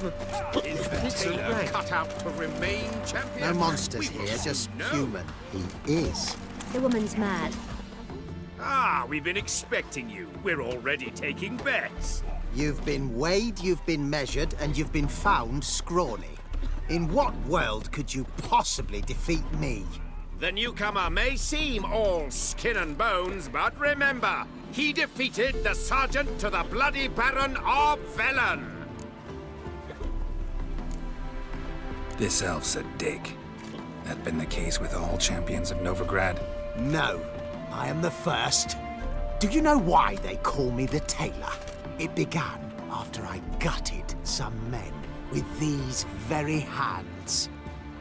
Is the tailor cut out to remain champion? No monsters here, just human. He is. The woman's mad. Ah, we've been expecting you. We're already taking bets. You've been weighed, you've been measured, and you've been found scrawny. In what world could you possibly defeat me? The newcomer may seem all skin and bones, but remember, he defeated the Sergeant to the Bloody Baron of Velen. This elf's a dig. That been the case with all champions of Novigrad? No, I am the first. Do you know why they call me the Tailor? It began after I gutted some men with these very hands.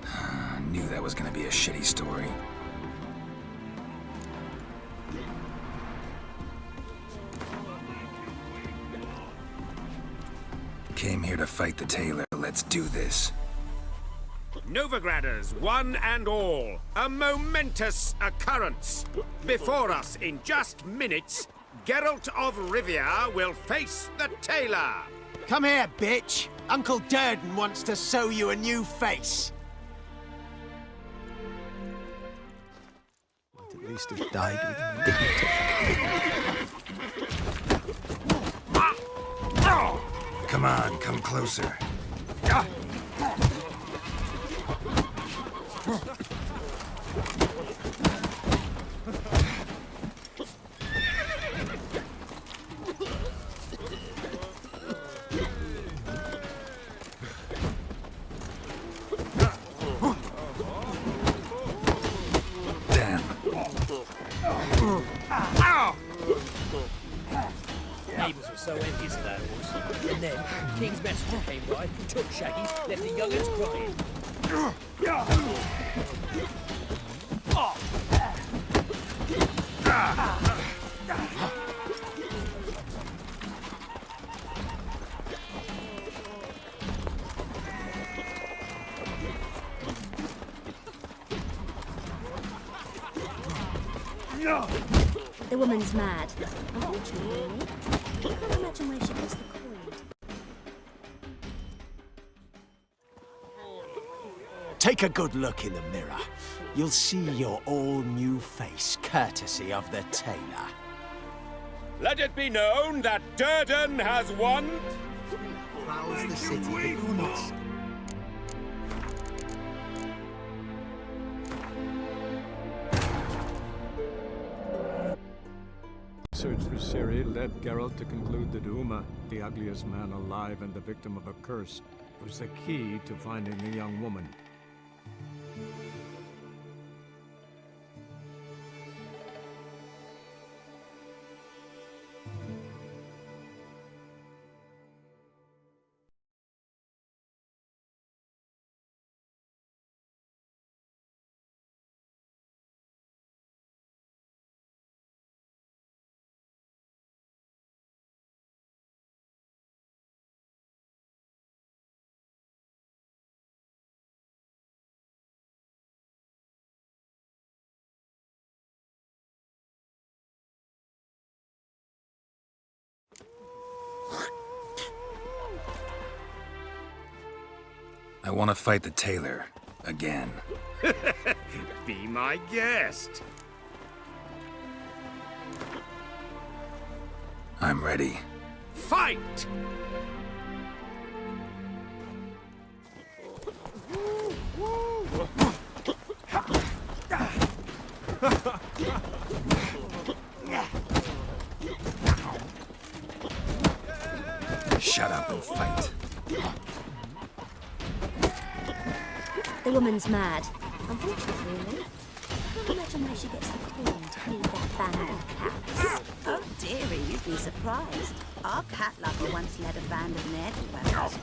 I knew that was gonna be a shitty story. Came here to fight the tailor. Let's do this. Novigraders, one and all, a momentous occurrence. Before us, in just minutes, Geralt of Rivia will face the Tailor. Come here, bitch. Uncle Durden wants to sew you a new face. Might at least have died with dignity. Come on, come closer. Neighbours were so envious of that horse. And then, King's messenger came by, took Shaggy, left the young'uns crying. The woman's mad. Unfortunately, I can't imagine where she gets the coin. Take a good look in the mirror. You'll see your all-new face, courtesy of the Tailor. Let it be known that Durden has won. Prowls the city of Unas. Search for Ciri led Geralt to conclude that Uma, the ugliest man alive and the victim of a curse, was the key to finding the young woman. I want to fight the tailor. Again. Be my guest. I'm ready. Fight! Shut up and fight. The woman's mad. Unfortunately, I can't imagine where she gets the coin to feed that band of cats. Oh dearie, you'd be surprised. Our cat lover once led a band of ne'er-do-wells.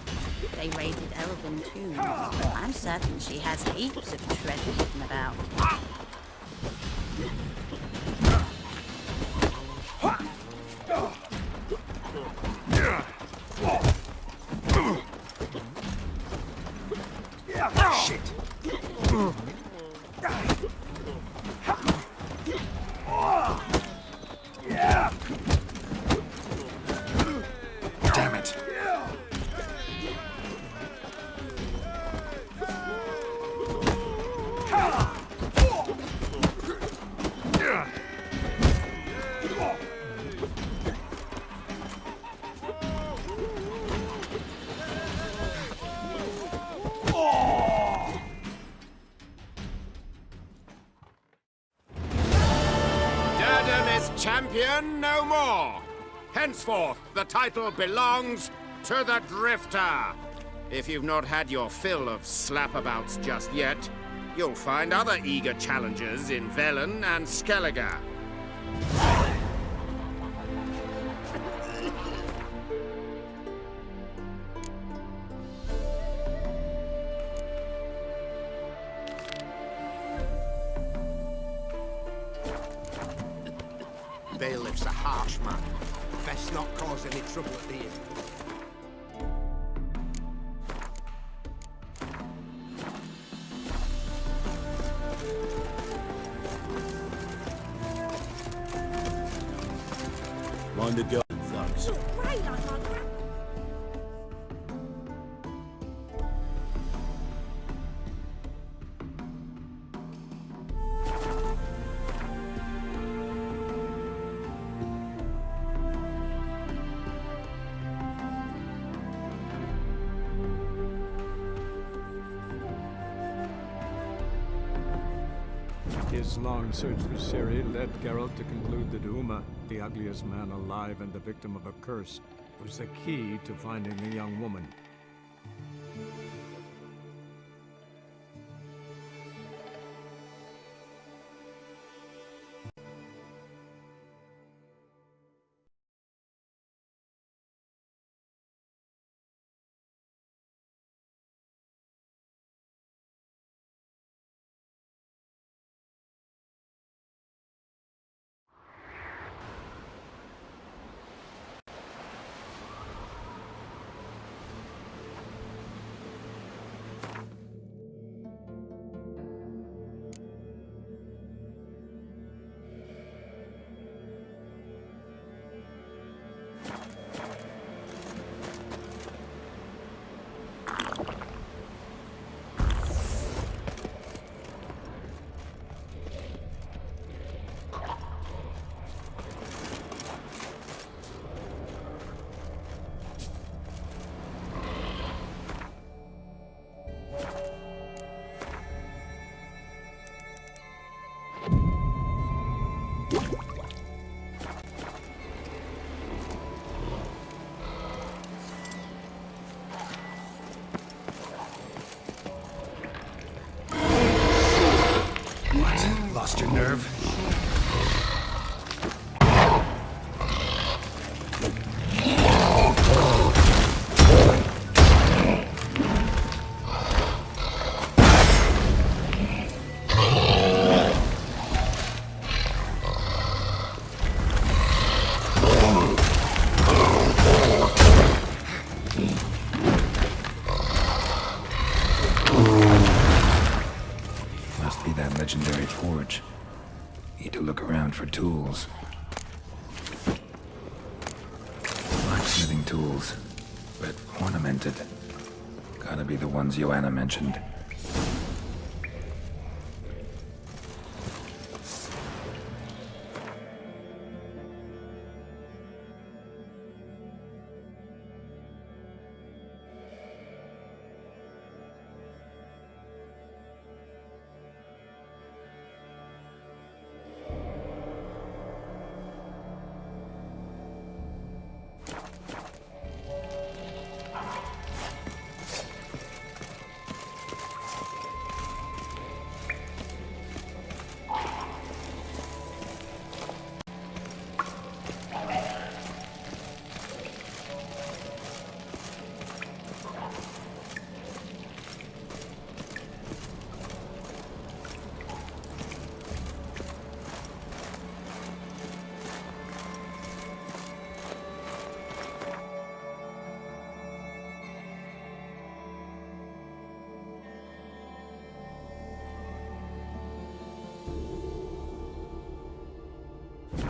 They raided elven tombs. I'm certain she has heaps of treasure hidden about. Shit. Damn it. champion no more. Henceforth, the title belongs to the Drifter. If you've not had your fill of slapabouts just yet, you'll find other eager challengers in Velen and Skellige. Bailiff's a harsh man. Best not cause any trouble at the inn. Mind the gun, thugs. His long search for Ciri led Geralt to conclude that Uma, the ugliest man alive and the victim of a curse, was the key to finding the young woman. Lost your nerve? Must be that legendary forge. Need to look around for tools. Blacksmithing tools, but ornamented. Gotta be the ones Joanna mentioned.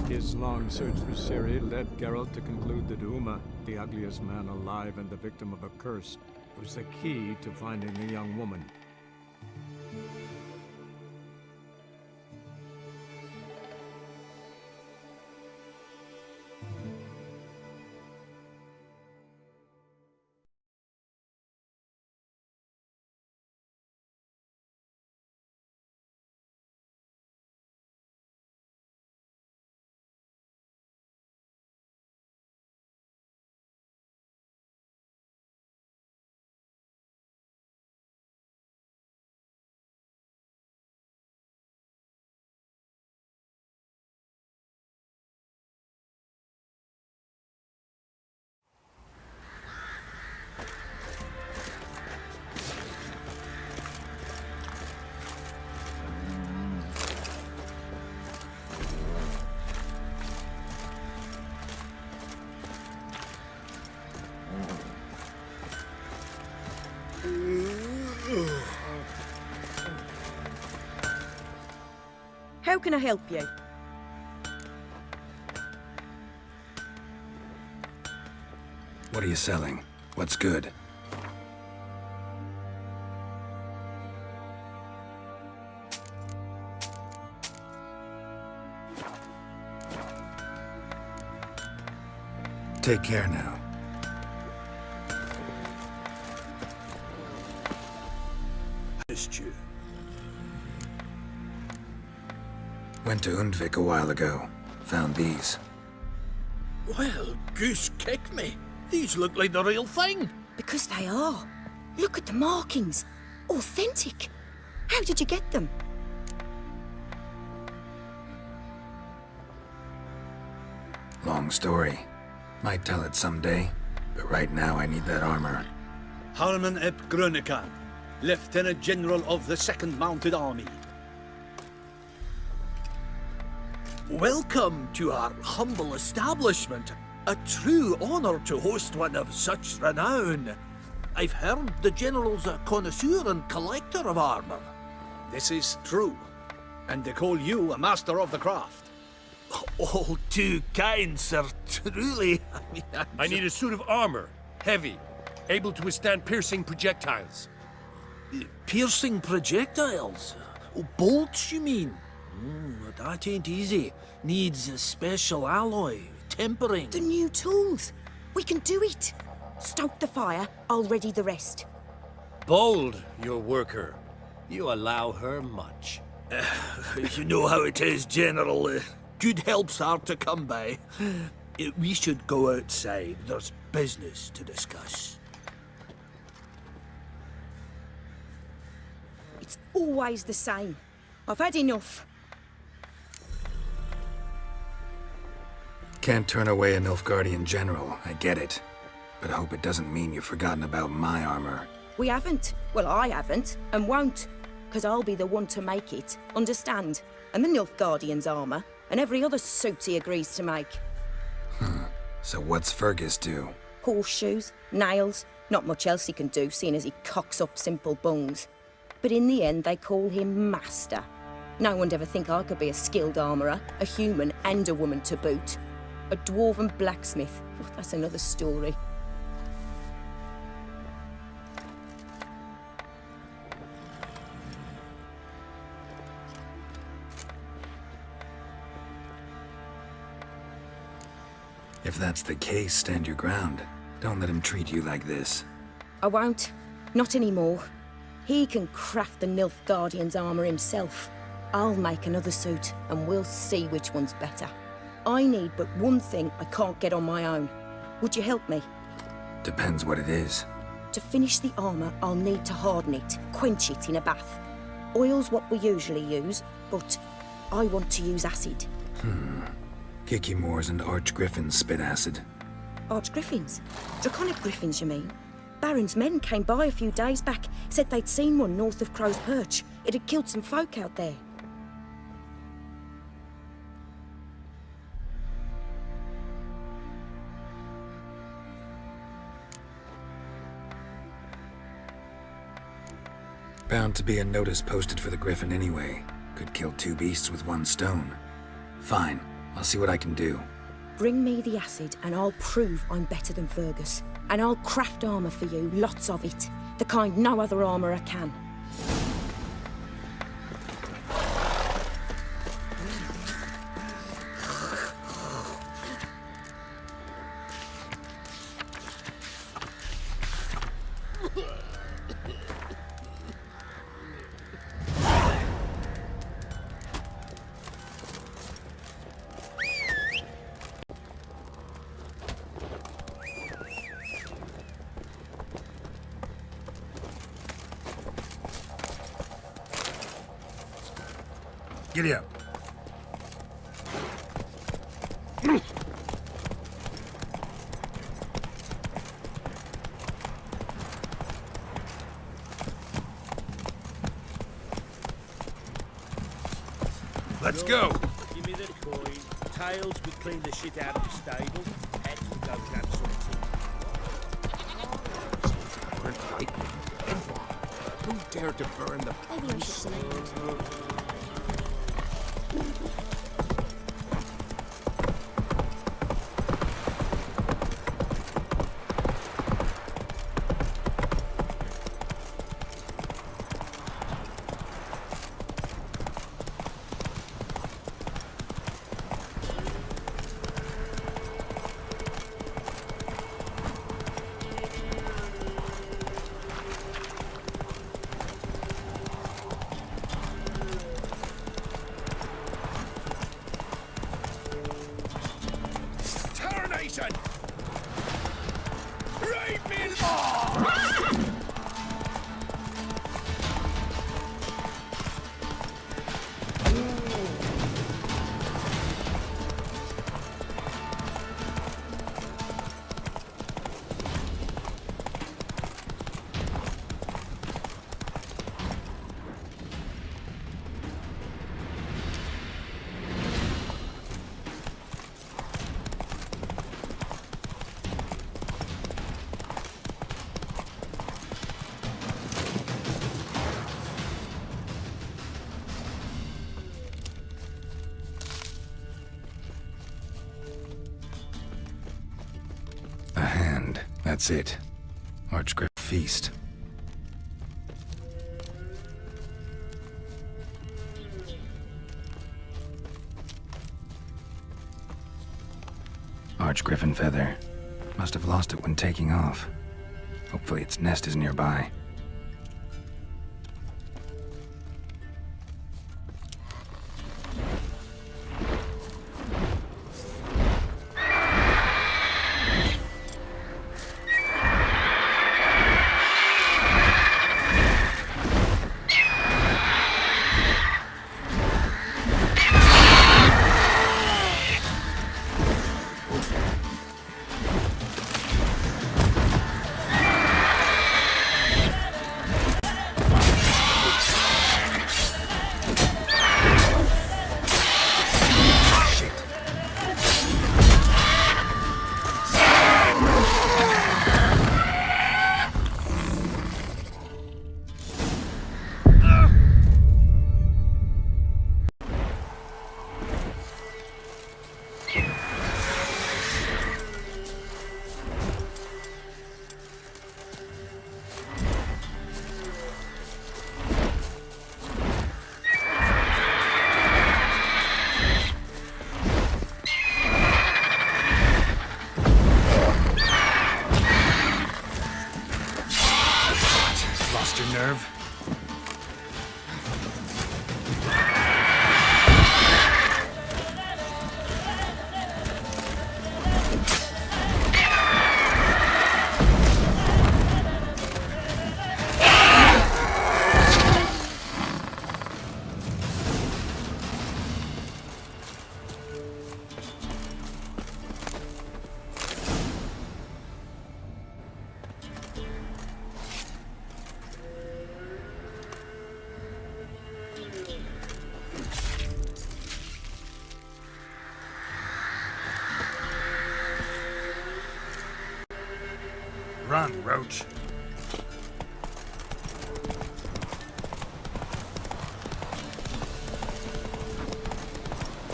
His long search for Ciri led Geralt to conclude that Uma, the ugliest man alive and the victim of a curse, was the key to finding the young woman. How can I help you? What are you selling? What's good? Take care now. Missed you. Went to Undvik a while ago. Found these. Well, goose kick me. These look like the real thing. Because they are. Look at the markings. Authentic. How did you get them? Long story. Might tell it someday, but right now I need that armor. Harman ep Grönekan, Lieutenant General of the 2nd Mounted Army. Welcome to our humble establishment. A true honor to host one of such renown. I've heard the General's a connoisseur and collector of armor. This is true, and they call you a master of the craft. All too kind, sir. Truly. I need a suit of armor. Heavy. Able to withstand piercing projectiles. Piercing projectiles? Oh, bolts, you mean? That ain't easy. Needs a special alloy, tempering. The new tools. We can do it. Stoke the fire, I'll ready the rest. Bold, your worker. You allow her much. You know how it is, General. Good help's hard to come by. We should go outside. There's business to discuss. It's always the same. I've had enough. Can't turn away a Nilfgaardian general, I get it. But I hope it doesn't mean you've forgotten about my armor. We haven't. Well, I haven't, and won't. Because I'll be the one to make it, understand? And the Nilfgaardian's armor, and every other suit he agrees to make. So what's Fergus do? Horseshoes, nails, not much else he can do, seeing as he cocks up simple bones. But in the end, they call him Master. No one'd ever think I could be a skilled armourer, a human and a woman to boot. A dwarven blacksmith. Oh, that's another story. If that's the case, stand your ground. Don't let him treat you like this. I won't. Not anymore. He can craft the Nilfgaardian's armour himself. I'll make another suit, and we'll see which one's better. I need but one thing I can't get on my own. Would you help me? Depends what it is. To finish the armour, I'll need to harden it, quench it in a bath. Oil's what we usually use, but I want to use acid. Kicky Moors and Archgriffins spit acid. Archgriffins? Draconic griffins, you mean? Baron's men came by a few days back, said they'd seen one north of Crow's Perch. It had killed some folk out there. Bound to be a notice posted for the Griffin anyway. Could kill two beasts with one stone. Fine, I'll see what I can do. Bring me the acid and I'll prove I'm better than Fergus. And I'll craft armour for you, lots of it. The kind no other armourer can. Giddy up. Let's go. Give me the coin. Tails would clean the shit out of the stable. Heads would go grab something. Who dared to burn the... Maybe I should say it. Tarnation! Right me A hand. That's it. Archgriff Feast. Archgriffin feather. Must have lost it when taking off. Hopefully its nest is nearby. Lost your nerve? Run, Roach.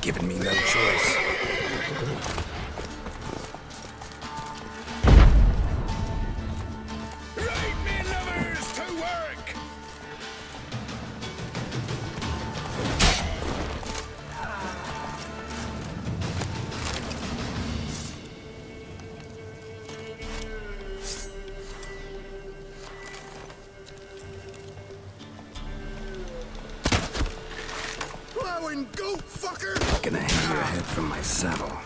Giving me no choice. Right me lovers to work! Plowing goat fucker! Gonna hang your head from my saddle.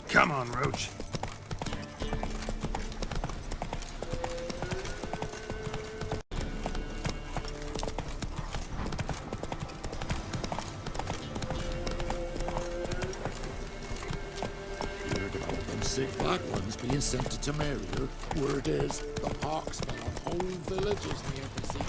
Come on, Roach. big black ones being sent to Temeria. Word is, the hawks smell on whole villages near the sea.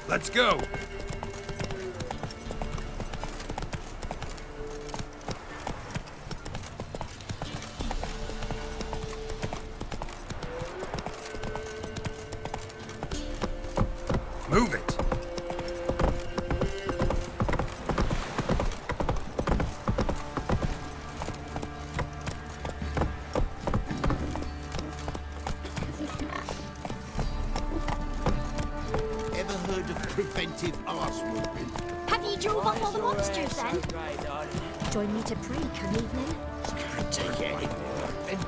Let's go! Move it! Ever heard of preventive arse whooping? Have you drove up all the monsters then? Join me to preek an evening. Can't take it anymore. And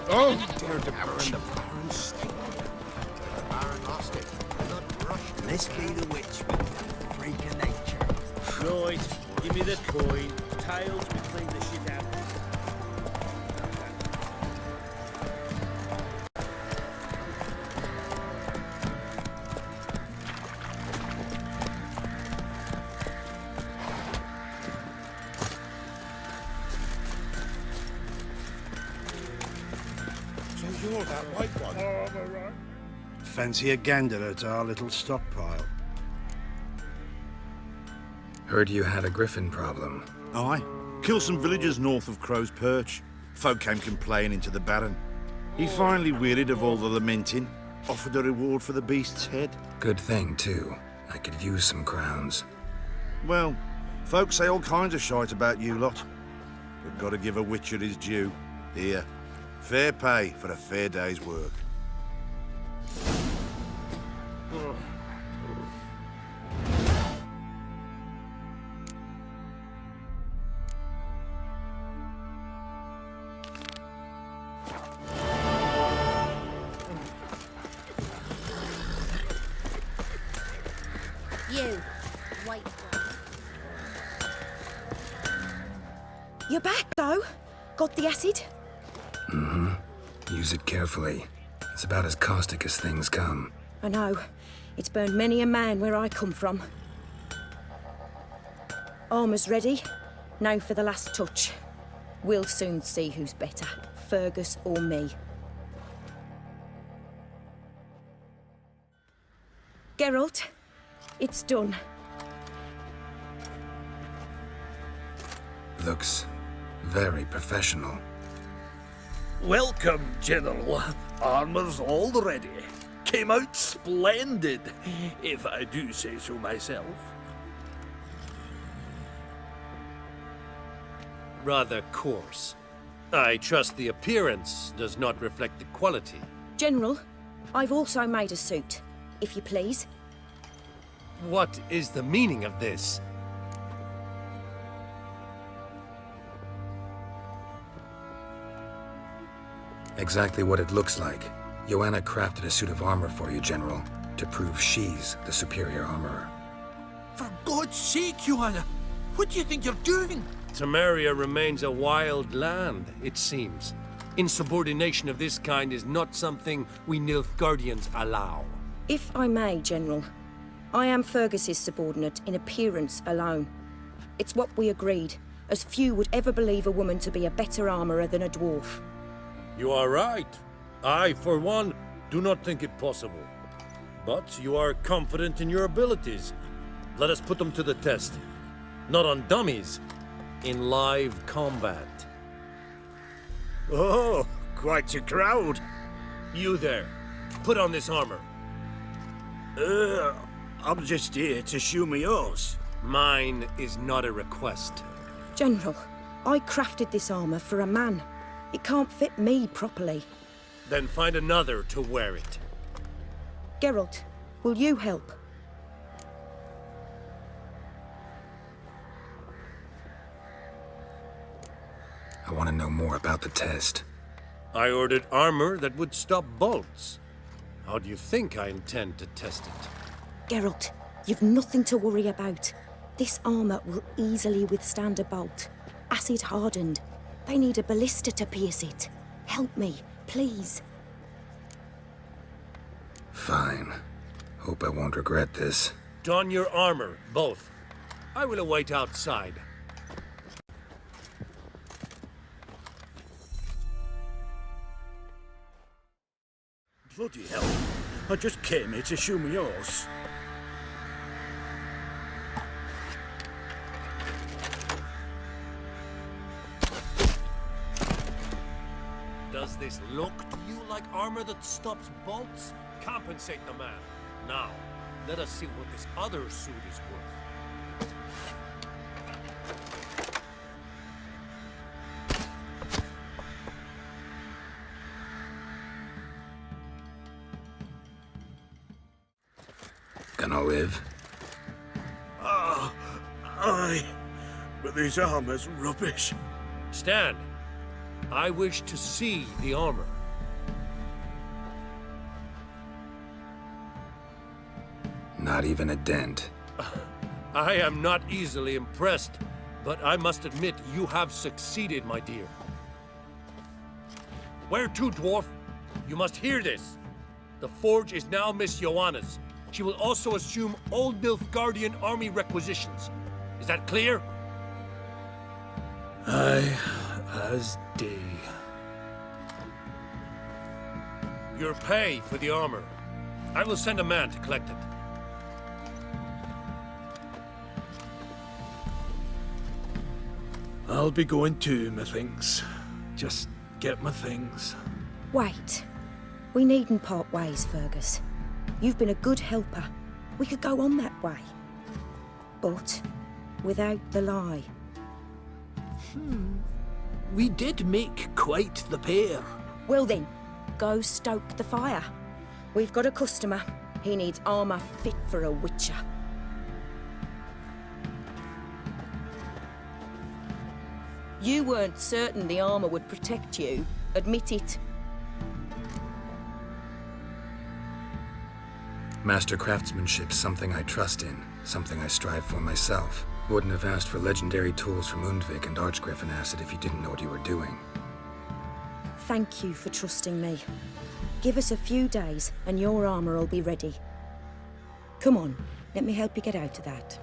Oh! dare to burn the Baron's stake. The Baron lost it. I got brushed. This be the witch with the freak of nature. Right, give me the coin. Tails, we clean the shit out. So you're that white one. Fancy a gander at our little stockpile. Heard you had a griffin problem. Aye. Killed some villagers north of Crow's Perch. Folk came complaining to the Baron. He finally wearied of all the lamenting, offered a reward for the beast's head. Good thing, too. I could use some crowns. Well, folks say all kinds of shite about you lot. But gotta give a witcher his due. Here, fair pay for a fair day's work. You, white one. You're back, though. Got the acid? Mm-hmm. Use it carefully. It's about as caustic as things come. I know. It's burned many a man where I come from. Armour's ready. Now for the last touch. We'll soon see who's better, Fergus or me. Geralt, it's done. Looks very professional. Welcome, General. Armor's all ready. Came out splendid, if I do say so myself. Rather coarse. I trust the appearance does not reflect the quality. General, I've also made a suit, if you please. What is the meaning of this? Exactly what it looks like. Joanna crafted a suit of armor for you, General, to prove she's the superior armorer. For God's sake, Joanna, what do you think you're doing? Temeria remains a wild land, it seems. Insubordination of this kind is not something we Nilfgaardians allow. If I may, General, I am Fergus's subordinate in appearance alone. It's what we agreed, as few would ever believe a woman to be a better armorer than a dwarf. You are right. I, for one, do not think it possible. But you are confident in your abilities. Let us put them to the test. Not on dummies, in live combat. Oh, quite a crowd. You there, put on this armor. I'm just here to show me yours. Mine is not a request. General, I crafted this armor for a man. It can't fit me properly. Then find another to wear it. Geralt, will you help? I want to know more about the test. I ordered armor that would stop bolts. How do you think I intend to test it? Geralt, you've nothing to worry about. This armor will easily withstand a bolt. Acid hardened. They need a ballista to pierce it. Help me, please. Fine. Hope I won't regret this. Don your armor, both. I will await outside. Bloody hell. I just came here to show me yours. Does this look to you like armor that stops bolts? Compensate the man. Now, let us see what this other suit is worth. Gonna live? Aye. But this armor's rubbish. Stand. I wish to see the armor. Not even a dent. I am not easily impressed, but I must admit you have succeeded, my dear. Where to, dwarf? You must hear this. The forge is now Miss Joanna's. She will also assume Old Nilfgaardian army requisitions. Is that clear? Aye, as day. Your pay for the armor. I will send a man to collect it. I'll be going too, methinks. Just get my things. Wait. We needn't part ways, Fergus. You've been a good helper. We could go on that way. But without the lie. We did make quite the pair. Well then, go stoke the fire. We've got a customer. He needs armor fit for a witcher. You weren't certain the armor would protect you. Admit it. Master craftsmanship's something I trust in, something I strive for myself. Wouldn't have asked for legendary tools from Undvik and Archgriffin acid if you didn't know what you were doing. Thank you for trusting me. Give us a few days and your armor will be ready. Come on, let me help you get out of that.